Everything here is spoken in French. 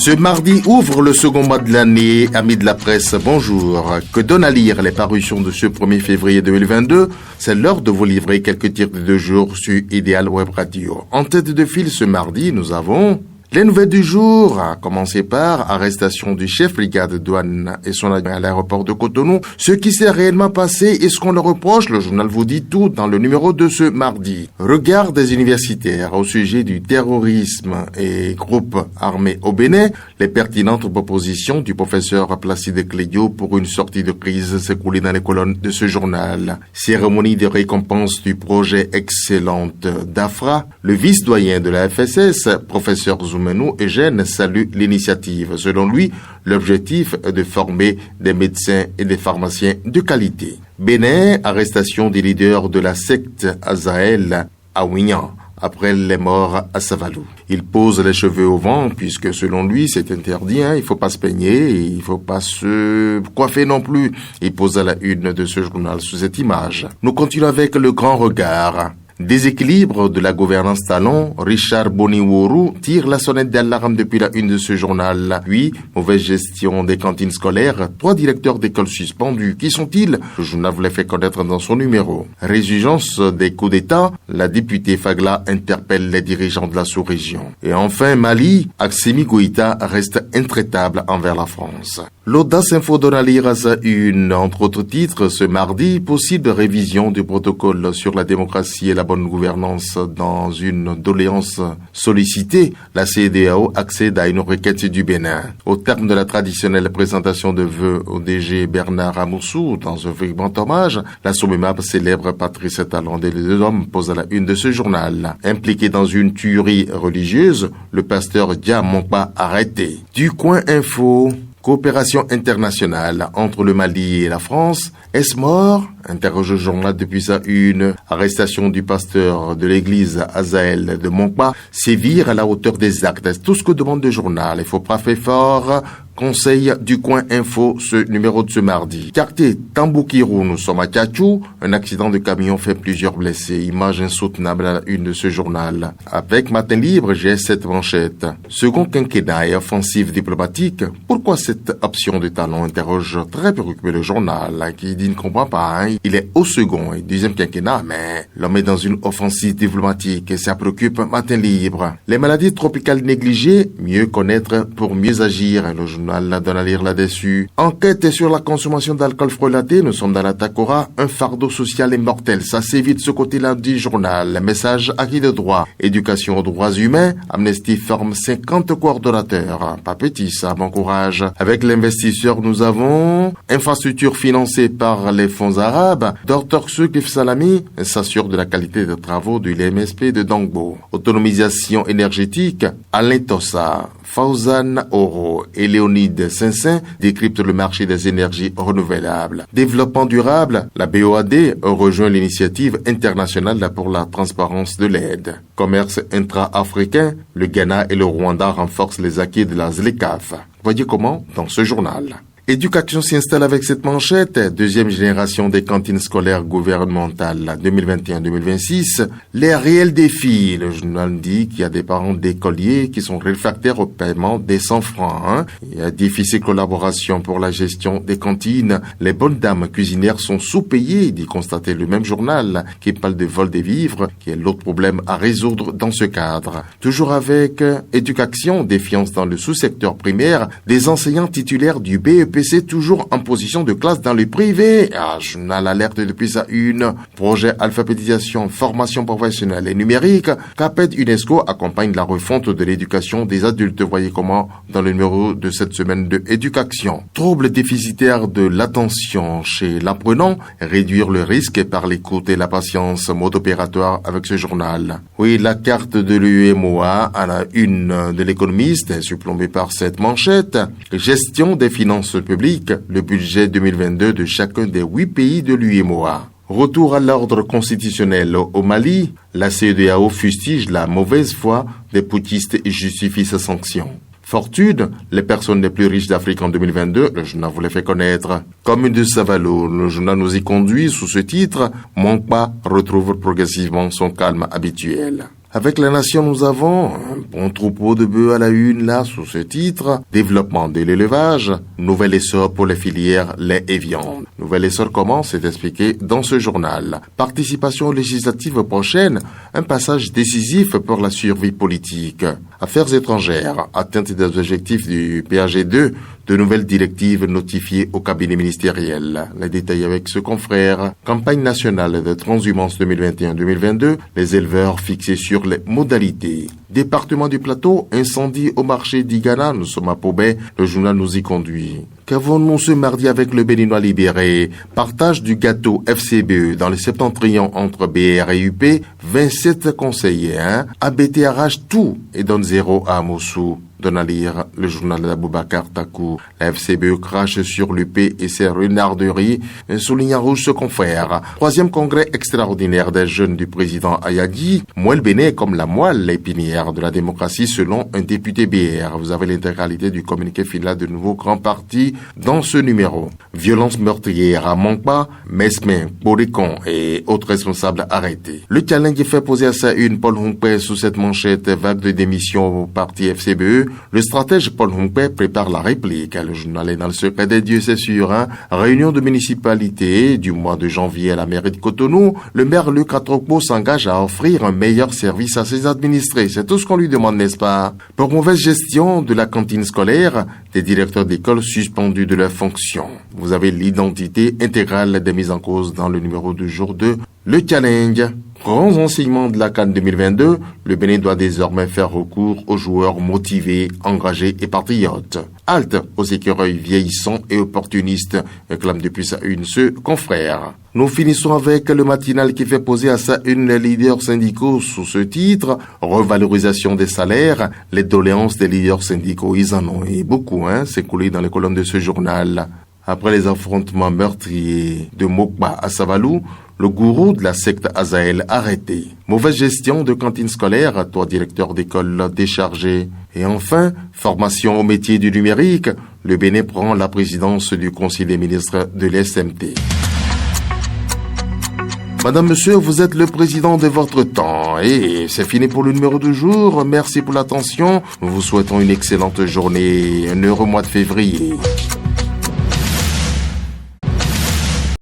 Ce mardi ouvre le second mois de l'année. Amis de la presse, bonjour. Que donne à lire les parutions de ce 1er février 2022? C'est l'heure de vous livrer quelques titres de 2 jours sur Idéal Web Radio. En tête de file ce mardi, nous avons les nouvelles du jour, à commencer par arrestation du chef brigade de douane et son adjoint à l'aéroport de Cotonou. Ce qui s'est réellement passé et ce qu'on leur reproche, le journal vous dit tout dans le numéro de ce mardi. Regard des universitaires au sujet du terrorisme et groupes armés au Bénin, les pertinentes propositions du professeur Placide Clédio pour une sortie de crise s'écoulaient dans les colonnes de ce journal. Cérémonie de récompense du projet Excellente d'Afra, le vice-doyen de la FSS, professeur Zoumenou Eugène, salue l'initiative. Selon lui, l'objectif est de former des médecins et des pharmaciens de qualité. Bénin, arrestation des leaders de la secte Azaël à Ouignan après les morts à Savalou. Il pose les cheveux au vent puisque selon lui c'est interdit, il faut pas se peigner, il faut pas se coiffer non plus. Il pose à la une de ce journal sous cette image. Nous continuons avec le grand regard. Déséquilibre de la gouvernance talon, Richard Boniwourou tire la sonnette d'alarme depuis la une de ce journal. Puis, mauvaise gestion des cantines scolaires, 3 directeurs d'école suspendus. Qui sont-ils? Le journal vous l'a fait connaître dans son numéro. Résurgence des coups d'État, la députée Fagla interpelle les dirigeants de la sous-région. Et enfin, Mali, Assimi Goïta reste intraitable envers la France. L'Audace Info donne à lire à sa une, entre autres titres, ce mardi, possible révision du protocole sur la démocratie et la bonne gouvernance dans une doléance sollicitée. La CEDEAO accède à une requête du Bénin. Au terme de la traditionnelle présentation de vœux au DG Bernard Amoussou, dans un vibrant hommage, la Sommimab célèbre Patrice Talon des deux hommes pose à la une de ce journal. Impliqué dans une tuerie religieuse, le pasteur Dia Monkpa arrêté. Du Coin Info. Coopération internationale entre le Mali et la France. Est-ce mort? Interroge le journal depuis sa une. Arrestation du pasteur de l'église Azaël de Monkpa. Sévir à la hauteur des actes. C'est tout ce que demande le journal. Il faut frapper fort. Conseil du Coin Info, ce numéro de ce mardi. Quartier Tamboukirou, nous sommes à Tchatchou. Un accident de camion fait plusieurs blessés. Image insoutenable à la une de ce journal. Avec Matin Libre, j'ai cette manchette. Second quinquennat et offensive diplomatique. Pourquoi cette option de talon? Interroge très préoccupé le journal, qui dit ne comprend pas. Il est au second et deuxième quinquennat, mais l'homme est dans une offensive diplomatique et ça préoccupe Matin Libre. Les maladies tropicales négligées, mieux connaître pour mieux agir. Le journal donne à lire là-dessus. Enquête sur la consommation d'alcool frelaté. Nous sommes dans la Takora. Un fardeau social et mortel. Ça s'évite ce côté-là du journal. Message acquis de droit. Éducation aux droits humains. Amnesty forme 50 coordonnateurs. Pas petit ça, bon courage. Avec l'investisseur, nous avons infrastructure financée par les fonds arabes. Dr Soukif Salami s'assure de la qualité des travaux de l'MSP de Dangbo. Autonomisation énergétique. Alain Tossa, Fauzan Oro et Léonide Saint-Saint décryptent le marché des énergies renouvelables. Développement durable, la BOAD rejoint l'initiative internationale pour la transparence de l'aide. Commerce intra-africain, le Ghana et le Rwanda renforcent les acquis de la ZLECAf. Voyez comment dans ce journal. Éducation s'installe avec cette manchette. Deuxième génération des cantines scolaires gouvernementales 2021-2026. Les réels défis. Le journal dit qu'il y a des parents d'écoliers qui sont réfractaires au paiement des 100 francs. Il y a difficile collaboration pour la gestion des cantines. Les bonnes dames cuisinières sont sous-payées, dit constater le même journal qui parle de vol des vivres, qui est l'autre problème à résoudre dans ce cadre. Toujours avec éducation, défiance dans le sous-secteur primaire, des enseignants titulaires du BEP toujours en position de classe dans le privé. Journal alerte depuis sa une. Projet alphabétisation, formation professionnelle et numérique. CAPED UNESCO accompagne la refonte de l'éducation des adultes. Voyez comment dans le numéro de cette semaine de éducation. Troubles déficitaires de l'attention chez l'apprenant. Réduire le risque par l'écoute et la patience. Mode opératoire avec ce journal. Oui, la carte de l'UEMOA à la une de l'économiste est surplombée par cette manchette. Gestion des finances publiques, le budget 2022 de chacun des 8 pays de l'UEMOA. Retour à l'ordre constitutionnel au Mali, la CEDEAO fustige la mauvaise foi des putschistes et justifie sa sanction. Fortune, les personnes les plus riches d'Afrique en 2022, le journal vous les fait connaître. Commune de Savalou, le journal nous y conduit sous ce titre, Monkpa retrouve progressivement son calme habituel. Avec La Nation, nous avons un bon troupeau de bœufs à la une, là, sous ce titre. Développement de l'élevage, nouvel essor pour les filières lait et viande. Nouvel essor comment, c'est expliqué dans ce journal. Participation législative prochaine, un passage décisif pour la survie politique. Affaires étrangères, atteinte des objectifs du PAG2, de nouvelles directives notifiées au cabinet ministériel. Les détails avec ce confrère. Campagne nationale de transhumance 2021-2022, les éleveurs fixés sur les modalités. Département du Plateau, incendie au marché d'Igana, nous sommes à Pobé, le journal nous y conduit. Qu'avons-nous ce mardi avec le Béninois libéré? Partage du gâteau FCBE dans le septentrion entre BR et UP, 27 conseillers, ABT arrache tout et donne 0 à Mossou. Donne à lire le journal d'Aboubacar Takou. La FCBE crache sur l'UP et ses renarderies, souligne en rouge ce confrère. 3e congrès extraordinaire des jeunes du président Ayadi. Moelle Béné comme la moelle épinière de la démocratie selon un député BR. Vous avez l'intégralité du communiqué final de nouveau grand parti dans ce numéro. Violence meurtrière à Monkba, Mesmin, Boricon et autres responsables arrêtés. Le challenge est fait poser à sa une Paul Humpé sous cette manchette vague de démission au parti FCBE. Le stratège Paul Humpé prépare la réplique. Le journal est dans le secret des dieux, c'est sûr. Réunion de municipalité du mois de janvier à la mairie de Cotonou. Le maire Luc Atrokpo s'engage à offrir un meilleur service à ses administrés. C'est tout ce qu'on lui demande, n'est-ce pas? Pour mauvaise gestion de la cantine scolaire, des directeurs d'école suspendus de leurs fonctions. Vous avez l'identité intégrale des mises en cause dans le numéro du jour de Le Challenge. Grands enseignements de la CAN 2022, le Bénin doit désormais faire recours aux joueurs motivés, engagés et patriotes. Halte aux écureuils vieillissants et opportunistes, réclame depuis sa une ce confrère. Nous finissons avec le matinal qui fait poser à sa une les leaders syndicaux sous ce titre, revalorisation des salaires, les doléances des leaders syndicaux, ils en ont eu beaucoup, c'est coulé dans les colonnes de ce journal. Après les affrontements meurtriers de Mokba à Savalou, le gourou de la secte Azaël arrêté. Mauvaise gestion de cantine scolaire, toi directeur d'école déchargé. Et enfin, formation au métier du numérique, le Bénin prend la présidence du Conseil des ministres de l'SMT. Madame, monsieur, vous êtes le président de votre temps. Et c'est fini pour le numéro du jour. Merci pour l'attention. Nous vous souhaitons une excellente journée, un heureux mois de février.